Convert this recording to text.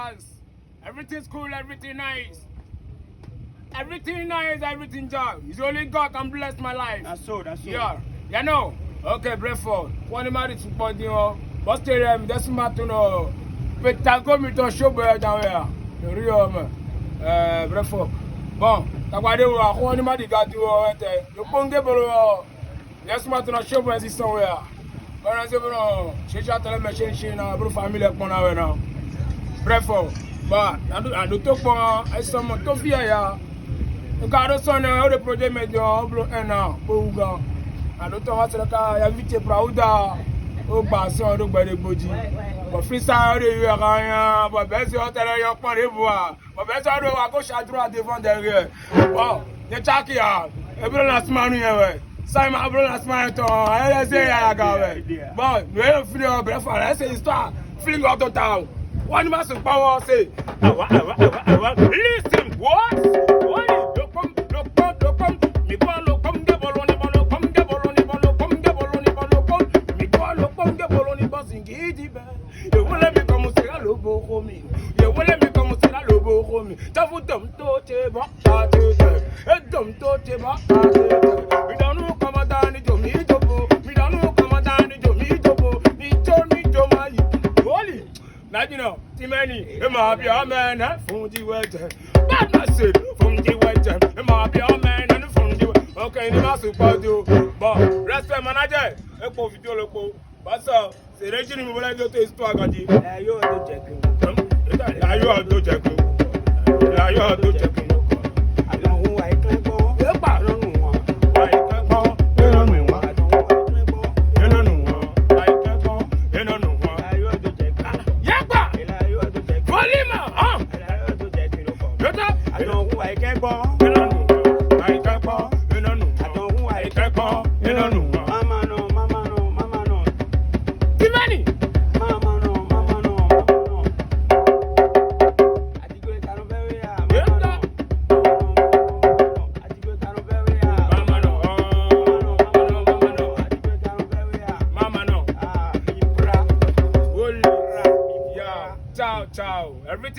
dance. Everything's cool, everything nice. Everything nice, everything job. It's only God can bless my life. That's so. Yeah, you know. Okay, Breford. One married to body, but stay there, that's my to know. But tango me to show boy down here. The real man. Breford. Bon, that's they were one married got to the ponge bolo. That's my to show boy is somewhere. But I say, no, she just tell me she na bro family up on now. Breford. But I do talk for some to fear ya. You got son how the project made your blow and now. Bouga. I don't know what to call ya vite Praouda. Oh, Basson, do by the body. But freestyle, you are but best you tell your party. But best I do, I go shot through the front there. Wow, the Chucky out. Every last man here. Simon, every last man to I say I got it. But we don't feel your breath. I say start feeling out of town. One massive power say, listen, what? You know, Timani, be a man, Foundji wêdje. Bad message, Foundji wêdje, be a man, and Foundji. Okay, the master party. But, respect manager, a video local. But so, c'est le génie, vous l'avez dit, histoire grandie. Là, you are the jack. Là, you are the jack. Là, you are the jack. Ciao, ciao. Everything